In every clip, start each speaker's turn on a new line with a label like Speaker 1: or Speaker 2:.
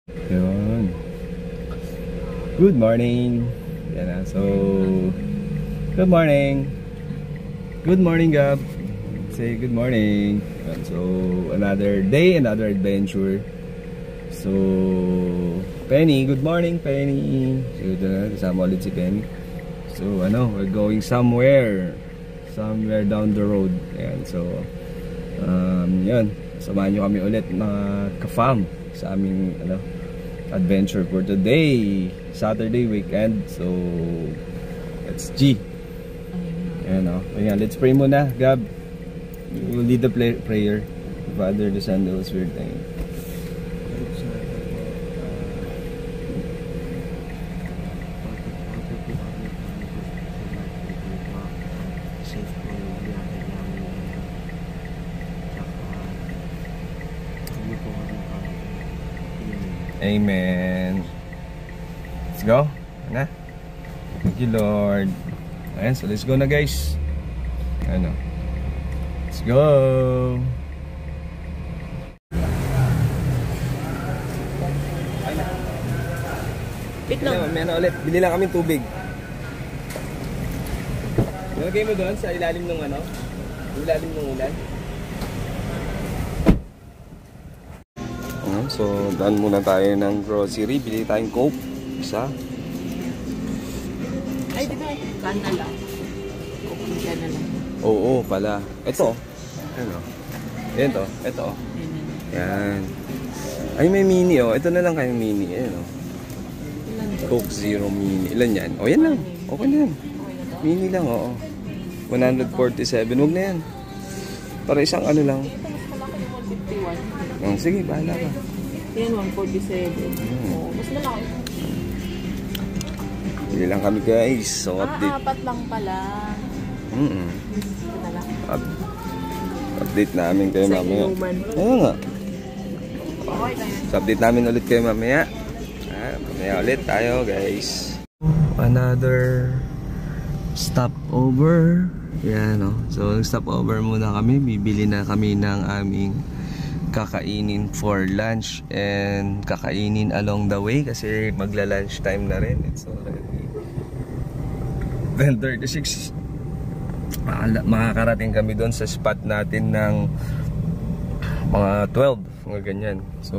Speaker 1: Yun. Good morning. Yan na. So, good morning. Good morning, Gab. Say good morning. Yan. So, another day, another adventure. So, Penny, good morning, Penny. So, ito na, kasama ulit si Penny. So, we're going somewhere down the road. Yan. So, yan. Samahan nyo kami ulit mga ka-fam sa aming, adventure for today. Saturday weekend. So, let's G. Ayan, Ayan, let's pray muna, Gab. We'll lead the prayer. Father, the Son, the Holy Spirit. Thank you. Amen. Let's go. Na. Thank you, Lord. Ayan, so let's go na, guys. Let's go.
Speaker 2: Wait lang.
Speaker 1: May ulit. Bili lang kami tubig. Nilagay mo doon sa ilalim ng ilalim ng ulan. So, daan muna tayo ng grocery. Bili tayong Coke. Isa.
Speaker 2: Ay, diba? Kana lang. Coke kana lang.
Speaker 1: Oo, pala. Ito. Ayan to. Ito. Yan. Ay, may mini Ito na lang kayong mini. Ayan Coke Zero mini. Ilan yan? Yan lang. Okay na yan. Mini lang, 147. Huwag na yan. Para isang lang.
Speaker 2: Ito mas malaki yung 151.
Speaker 1: Sige, bahala ka.
Speaker 2: Yan, 147. Mas malaki.
Speaker 1: Hindi lang kami, guys. So, update.
Speaker 2: Apat lang pala.
Speaker 1: Update namin kayo mamaya. Ayun nga. So, update namin ulit kayo mamaya. Mamaya ulit tayo, guys. Another stopover. Yan, So, stopover muna kami. Bibili na kami ng aming kakainin for lunch and kakainin along the way kasi magla-lunch time na rin. It's already 10:36. Makakarating kami doon sa spot natin ng mga 12, mga ganyan. So,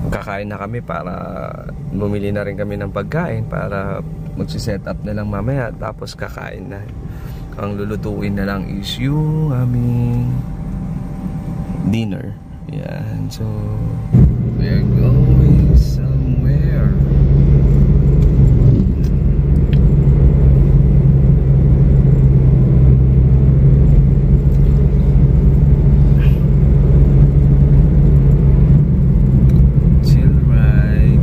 Speaker 1: kakain na kami para bumili na rin kami ng pagkain para magsiset up na lang mamaya tapos kakain na. Ang lulutuin na lang is yung aming dinner. Yan. So, we're going somewhere. Chill ride.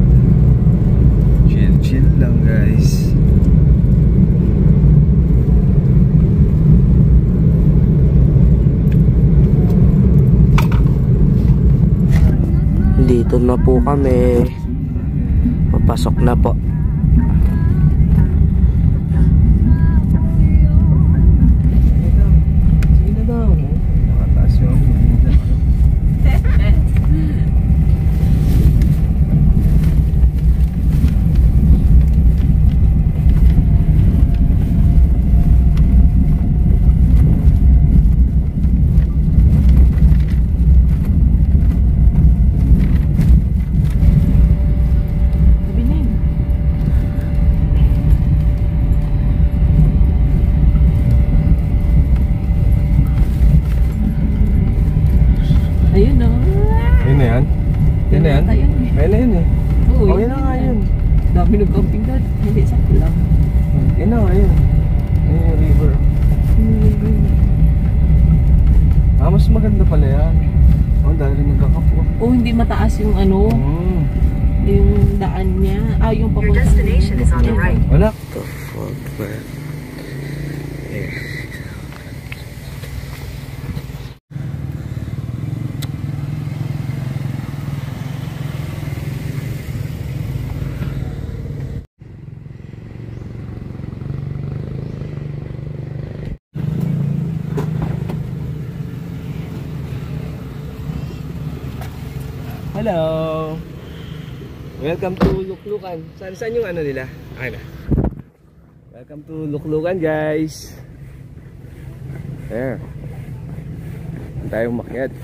Speaker 1: Chill lang, guys.
Speaker 3: Dito na po kami. Papasok na po.
Speaker 1: Sige na daw. Makataas yung
Speaker 2: Ayun na.
Speaker 1: Yun na yan? Yun na yan? Ayun na yun
Speaker 2: Oo,
Speaker 1: yun na nga yun.
Speaker 2: Dami nag-camping doon. Hindi, sakto lang.
Speaker 1: Yun na nga yun. Ayun yung river. Mas maganda pala yan. Dahil nagkakapo.
Speaker 2: Hindi mataas yung yung daan niya. Yung papunta. Your destination is on the right.
Speaker 1: Wala.
Speaker 3: The fuck, man.
Speaker 1: Hello! Welcome to Luklukan. Saan yung ano nila? Ay na. Welcome to Luklukan, guys. There. Tayong makyat.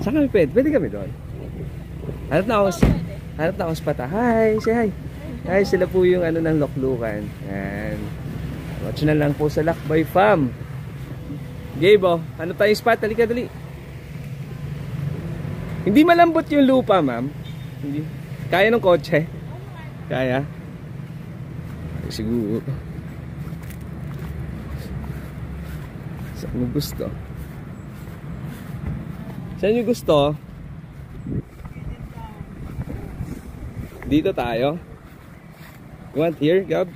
Speaker 1: Saan kami pwede? Pwede kami doon. Hanap na ako spot. Hi! Say hi! Hi, sila po yung ano ng Luklukan. And watch na lang po sa Lakbay Fam. Gabe, oh. Hanap tayong spot. Halika, dali. Hindi malambot yung lupa, ma'am. Hindi. Kaya ng kotse? Kaya? Ay, siguro. Saan mo gusto? Saan nyo gusto? Dito tayo. You want here, Gab?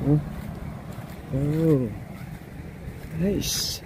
Speaker 1: Oh. Nice.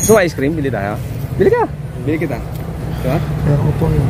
Speaker 1: So ice cream, bili tayo. Bili ka. Bili kita. Diba?
Speaker 3: Pero ko po yun.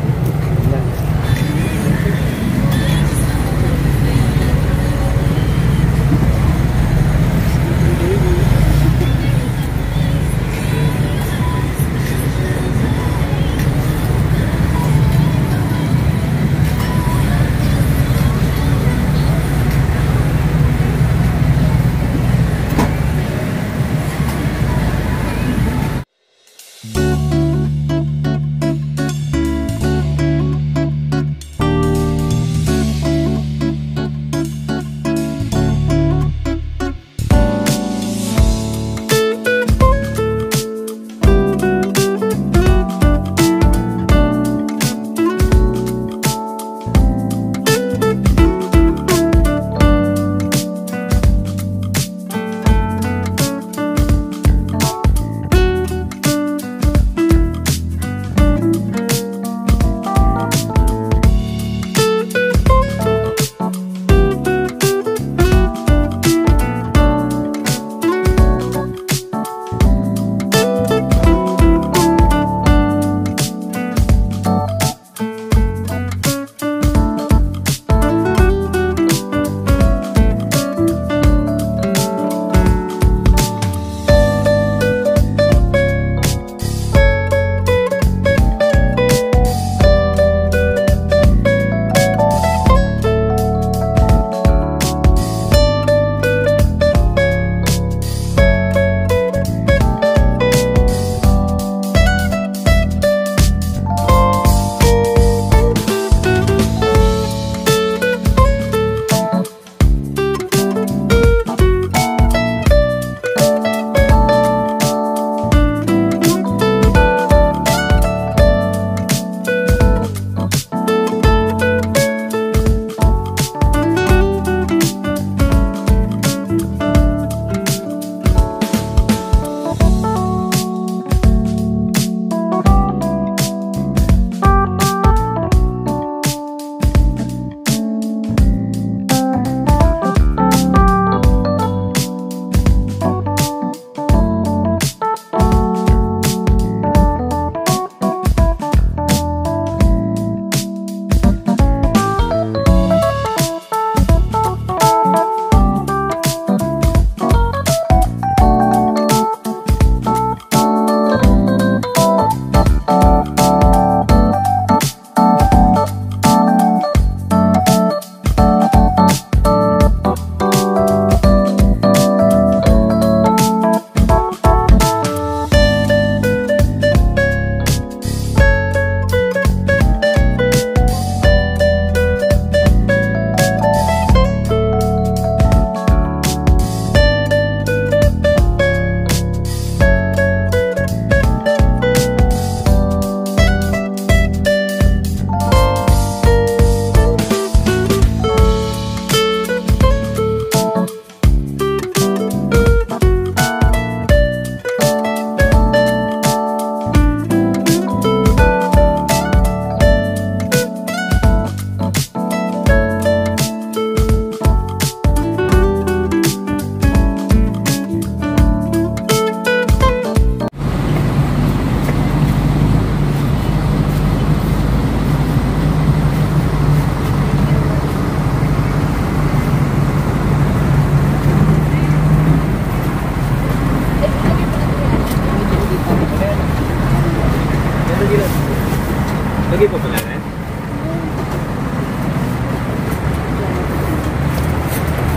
Speaker 1: Lagay pa pala na.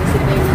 Speaker 2: Kasi tayo na.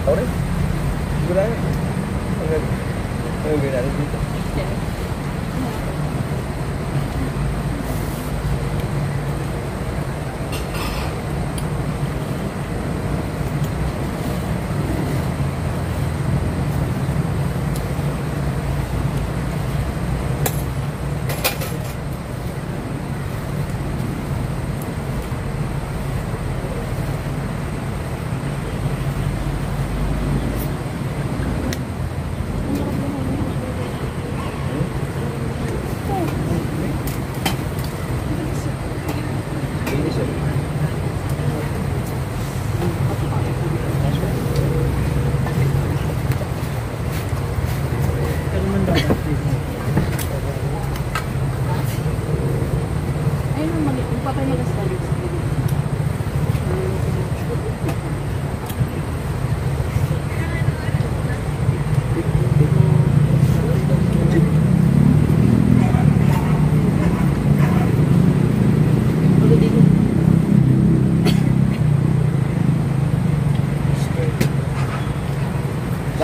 Speaker 1: Alright. Sigurado. Ang gawin natin dito.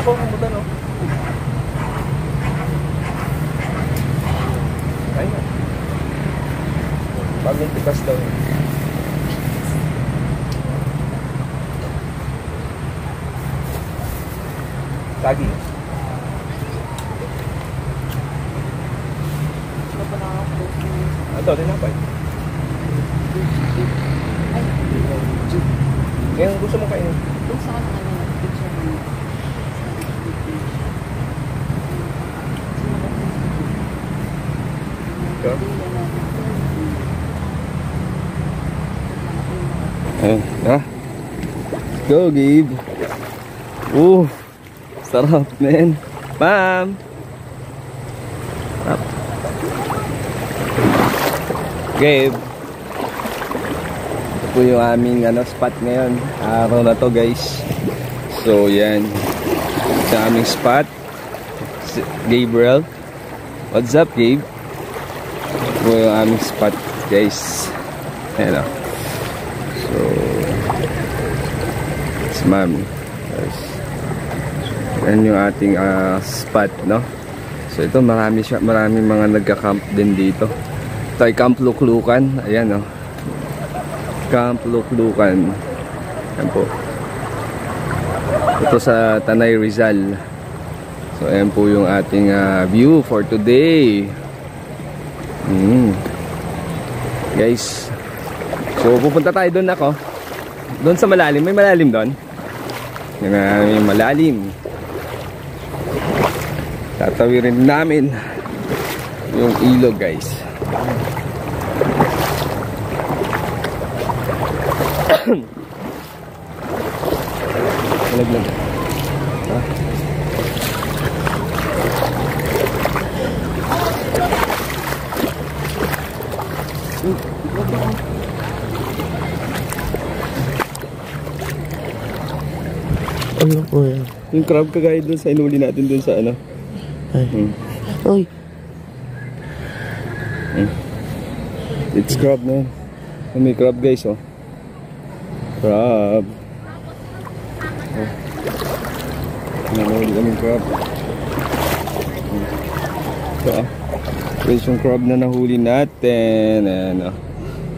Speaker 1: ako kamutan, oh. Ayun. Bagong pikas daw. Lagi. Ito, tinapay. Ngayon gusto mo kainin?
Speaker 2: Gusto ko ng ano, picture mo.
Speaker 1: Ito? Ayun, ha? Go, Gabe. Sarap, man. Ma'am! Sarap. Gabe. Ito po yung aming spot ngayon. Araw na to, guys. So, yan. Sa aming spot. Gabriel. What's up, Gabe? Ito po yung aming spot, guys. Ayan o. So, si Mami. Yan yung ating spot, no? So ito marami mga nagka-camp din dito. Ito ay Camp Luklukan. Ayan, no? Camp Luklukan. Ayan po. Ito sa Tanay Rizal. So ayan po yung ating view for today. Guys, so pupunta tayo doon ako. Doon sa malalim. May malalim doon. May malalim. Tatawirin namin yung ilog, guys. Malaglag.
Speaker 3: Ano po yan?
Speaker 1: Yung crab kagaya dun sa inuli natin dun sa ano.
Speaker 3: Ay. Uy.
Speaker 1: It's crab, man. May crab, guys, oh. Crab. Nahuli kaming crab. Ito, ah. Guys, yung crab na nahuli natin. Ayan, oh.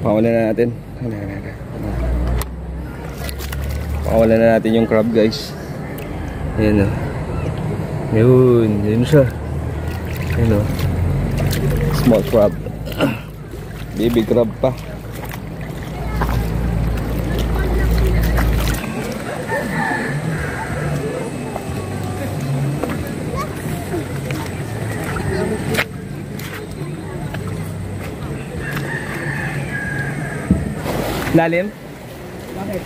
Speaker 1: Pakawalan na natin. Pakawalan na natin yung crab, guys. Ayan, oh. Yun siya. Ayan, oh. Small crab. Baby crab pa. Lalim? Bakit?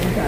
Speaker 1: Saan?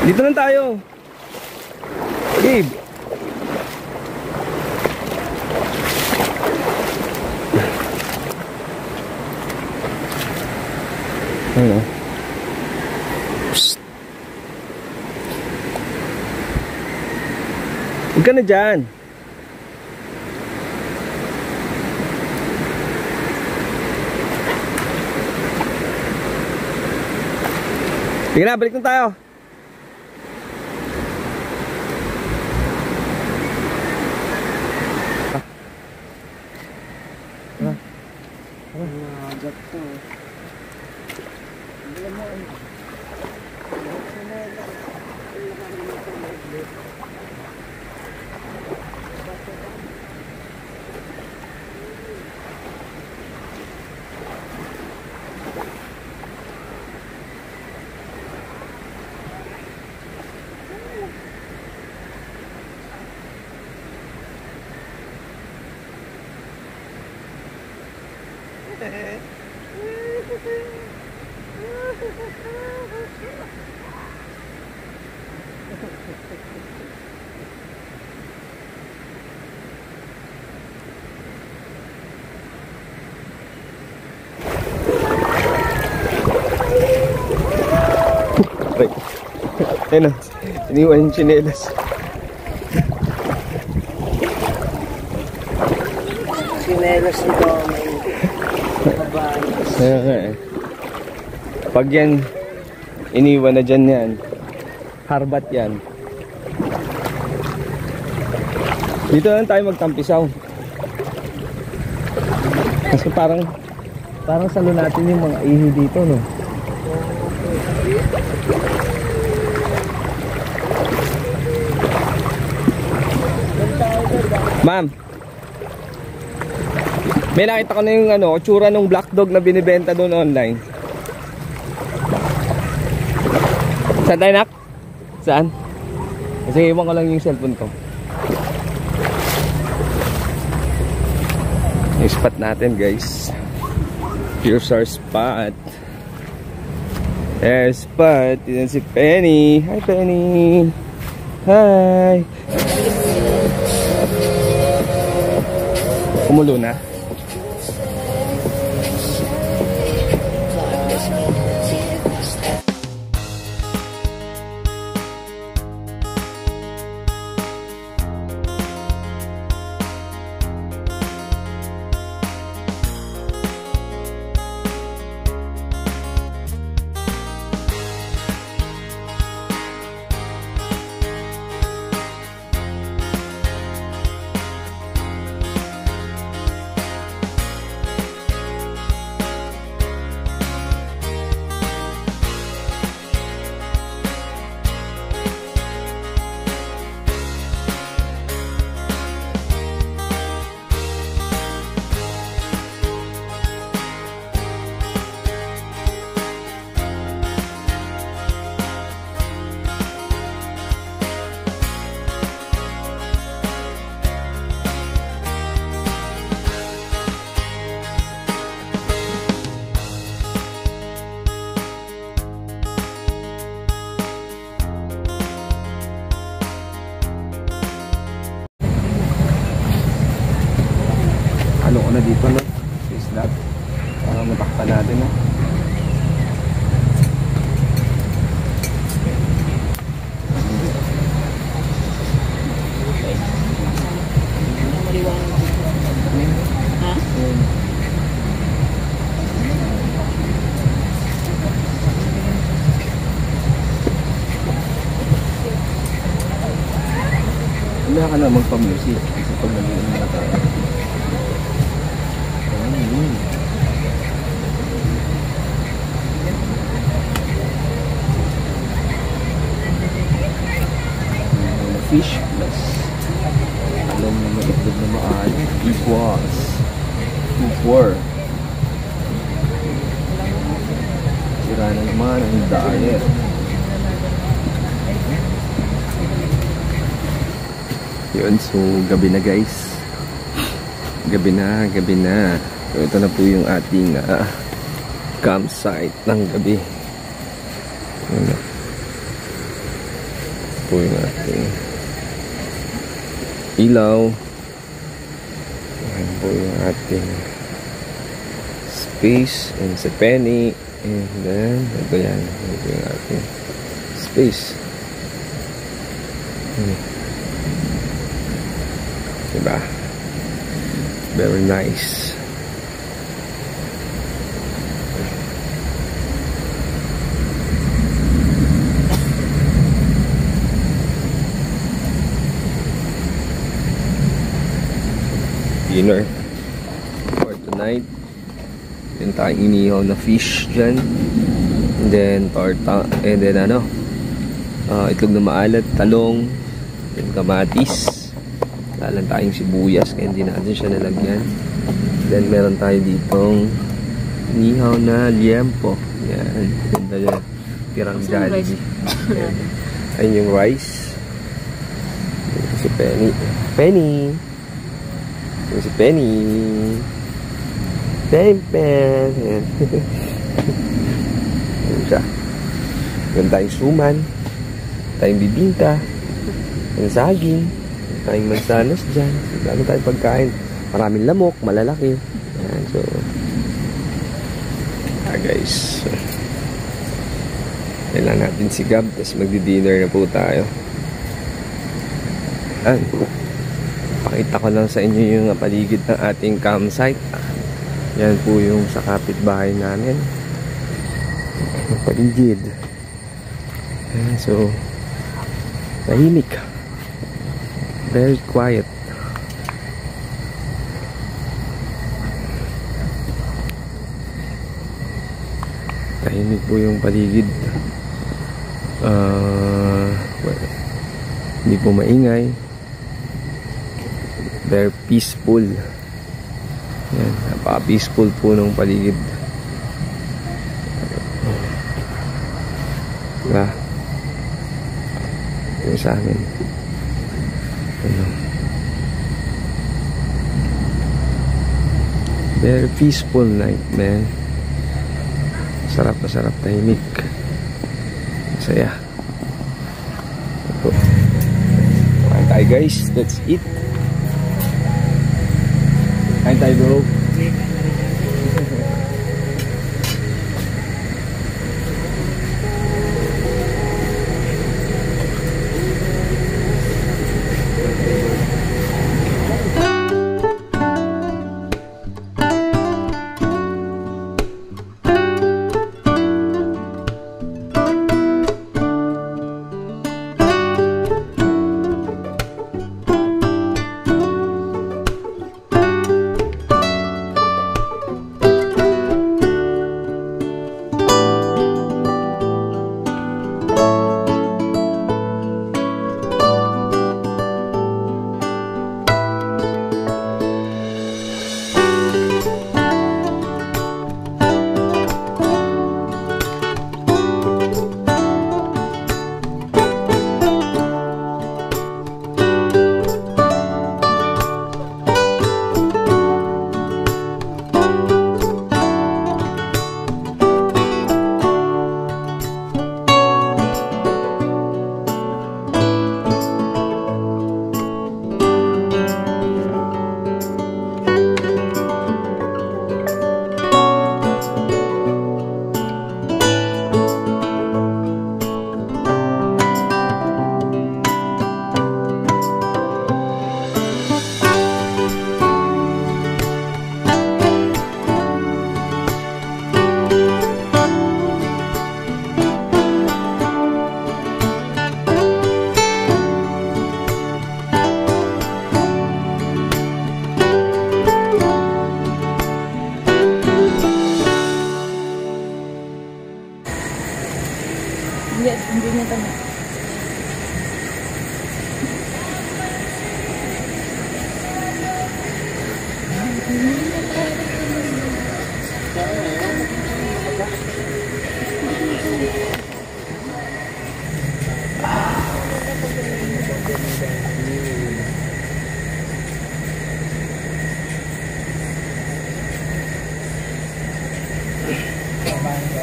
Speaker 1: Dito lang tayo. Gabe. Ano? Psst. Huwag ka na dyan. Sige na, balik na tayo. Ayun o, iniwan yung tsinelas.
Speaker 3: Sinelas nito may kabalas.
Speaker 1: Kaya nga eh. Pag yan, iniwan na dyan yan. Harbat yan. Dito lang tayo magtampisaw. Kasi parang salo natin yung mga ihi dito, no? Ma'am, may nakita ko na yung tsura ng black dog na binibenta doon online. Saan tayo, nak? Saan? Kasi iwan ko lang yung cellphone ko. Yung spot natin, guys. Here's our spot. There's spot. Yan si Penny. Hi, Penny. Hi. Kumulo na. Ano ko na dito, no? Sa isla. Para matakpan natin, no?
Speaker 2: Ha?
Speaker 1: Hindi ka na magpa-music. Kasi pag nag-inom na tayo. Fish plus alam na mag-itlog na maalit equals 2-4. Sira na naman ang diet. Yun, so gabi na guys. Gabi na. So ito na po yung ating campsite ng gabi. Ito po yung ating ilaw. Ito po yung ating space and si Penny. And then, ito yan. Ito yung ating space. Diba? Very nice. Dinner for tonight. Then tayong inihaw na fish dyan. And then torta. And then itlog na maalat, talong, then kamatis. Lalan tayong sibuyas kaya hindi natin siya nalagyan. Then meron tayo ditong inihaw na liempo. Yan. Ganda yan. Tirang Jollibee. Ayun yung rice. Si Penny. Penny! Si Penny. Pen. Yan. Yan siya. Meron tayong suman. Tayong bibingka. Tayong saging. Tayong mansanas dyan. Dami tayong pagkain. Maraming lamok. Malalaki. Yan. So, guys. Kailangan natin si Gab. Tapos magdi-dinner na po tayo. Pakita ko lang sa inyo yung paligid ng ating campsite. Yan po yung sa kapitbahay namin. Paligid. So, tahimik. Very quiet. Tahimik po yung paligid. Well, hindi po maingay. Very peaceful. Yan, napaka-peaceful po ng paligid. Diba? Yung sa amin. Very peaceful night, man. Sarap na sarap, tahimik. Masaya. Kain tayo guys, let's eat. Kain tayo bro.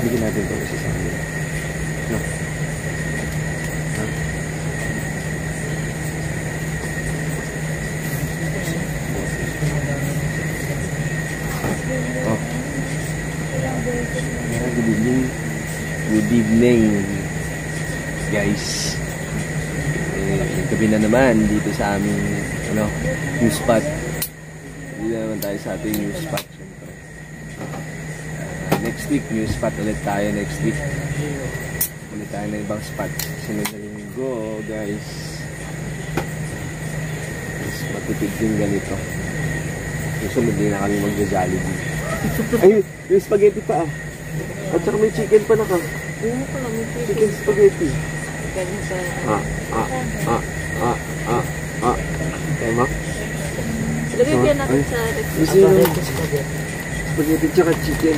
Speaker 1: Bigyan natin ito isa sa amin. No? Ha? Oh. Good evening. Good evening, guys. Gabi na naman dito sa aming new spot. Dito naman tayo sa ating new spot. Next week, new spot ulit tayo next week. Ulit tayo ng ibang spot. Sunod na linggo, guys. Mas matipid din ganito. Susunod din na kami mag-Jollibee. Ay, yung spaghetti pa ah. At saka may chicken pa na ka.
Speaker 2: Yung pala may
Speaker 1: Chicken spaghetti.
Speaker 2: Ganun sa...
Speaker 1: Kaya mo?
Speaker 2: Lagyan natin sa...
Speaker 1: Gusto nyo spaghetti tsaka chicken.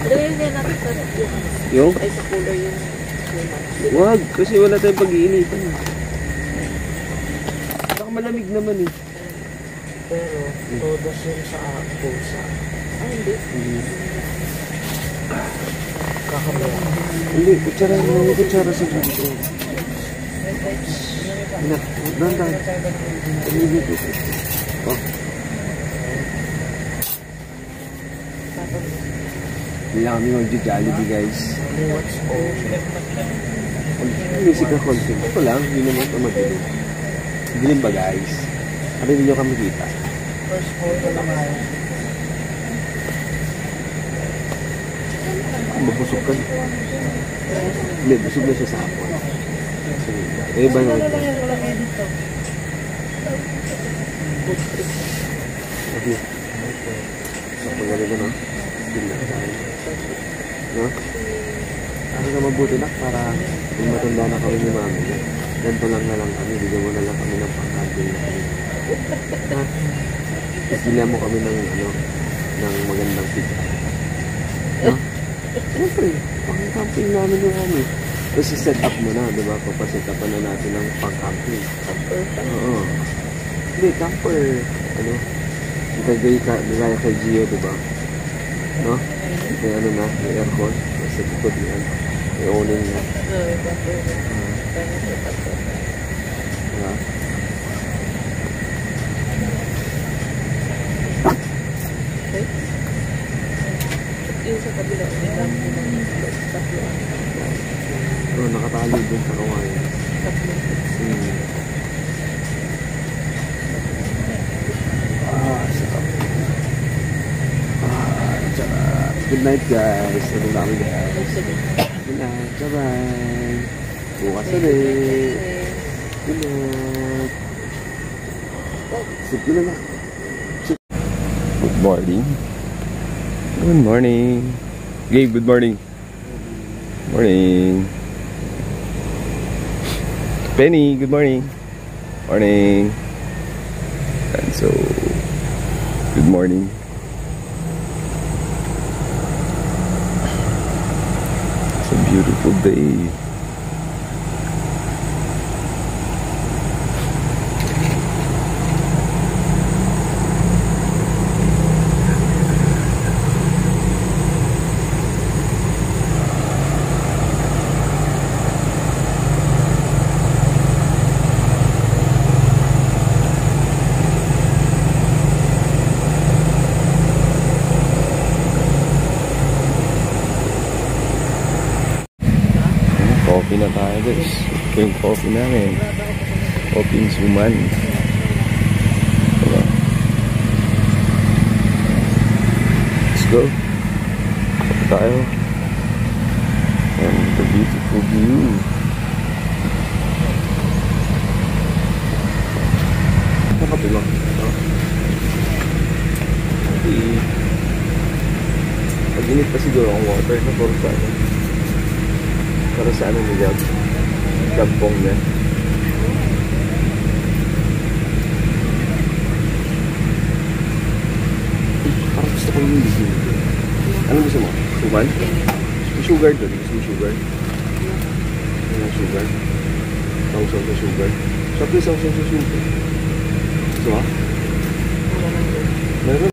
Speaker 2: Lagyan natin sa...
Speaker 1: Yung?
Speaker 2: Ay, sa cooler yung...
Speaker 1: Wag, kasi wala tayong pag-iinitan. Saka malamig naman eh.
Speaker 2: Pero, todos yung sa pusa. Ay, hindi. Kakamaya.
Speaker 1: Hindi, kutsara naman yung kutsara sa dito. Anak, dandan. Oh. Hindi na kami mag-Jollibee, guys.
Speaker 2: What's all?
Speaker 1: Music na content. Ito lang, hindi naman ito madilim. Dilim ba, guys? Ano hindi nyo kami kita?
Speaker 2: First photo naman.
Speaker 1: Mabusog ka. Hindi, busog na siya sa hapon. Eh, iba na. Okay. So, pag-alala na. Hindi na tayo. No? Ano na mabuti na para kung matanda na kami ni mami. Ganito lang na lang kami. Bigyan mo na lang kami ng pang-camping na kami. Ha? Bigyan mo kami ng ng magandang pizza. No? Siyempre, pang-camping namin yung kami. Kasi set up mo na, di ba? Papaset up na natin ng pang-camping. Oo. Hindi, camper. Nagaya kay Gio, di ba? No? May na, may aircon. Nasa likod yan. May awning na. Diba?
Speaker 2: Yung sa kabila,
Speaker 1: Oo, nakatali din sa kawain. Sarap. Sarap. Good night, guys. Tulog namin, guys. Good night. Bye-bye. Bukas ulit. Good night. Sit na. Good morning. Good morning. Gabe, good morning. Morning. Penny, good morning. Morning. And so, good morning. It's a beautiful day. Coffee na tayo, guys. Ito yung coffee namin. Coffee Suman. Diba? Let's go. Coffee tayo. And the beautiful view. Nakapila. Pag-init pa siguro ang water na for para sa ano ni Gab? Gampong niya. Parang gusto ko yung hindi. Anong gusto mo? Suman? May sugar doon. Gusto mo sugar? Ano sugar? Sausong sa sugar. Sabi sausong sa sugar. Gusto mo? Meron.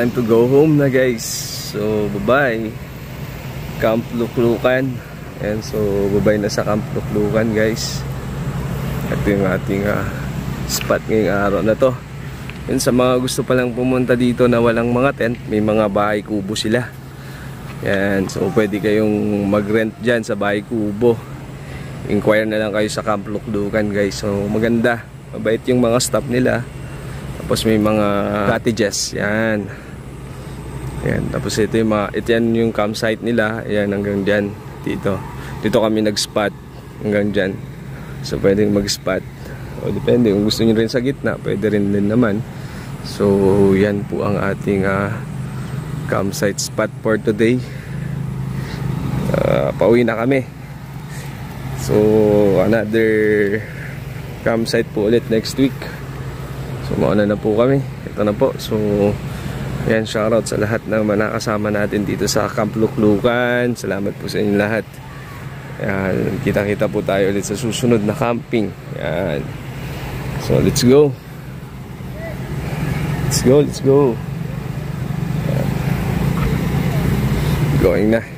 Speaker 1: time to go home na guys. So bye-bye Camp Luklukan. And so bye-bye na sa Camp Luklukan guys. Ito yung ating spot ngayong araw na to. Yun, sa mga gusto palang pumunta dito na walang mga tent, may mga bahay kubo sila. Yan, so pwede kayong mag-rent dyan sa bahay kubo. Inquire na lang kayo sa Camp Luklukan guys. So maganda, mabait yung mga staff nila. Tapos may mga cottages. Yan. Yan, tapos ito yung campsite nila. Yan, hanggang dyan. Dito kami nag-spot hanggang dyan. So pwedeng mag-spot. O depende, kung gusto nyo rin sa gitna, pwede rin din naman. So yan po ang ating campsite spot for today. Pauwi na kami. So another campsite po ulit next week. So mauna na po kami. Ito na po. So yan, shoutout sa lahat ng nakasama natin dito sa Camp Luklukan. Salamat po sa inyo lahat. Yan, kita-kita po tayo ulit sa susunod na camping. Yan. So let's go. Let's go. Yan. Going na.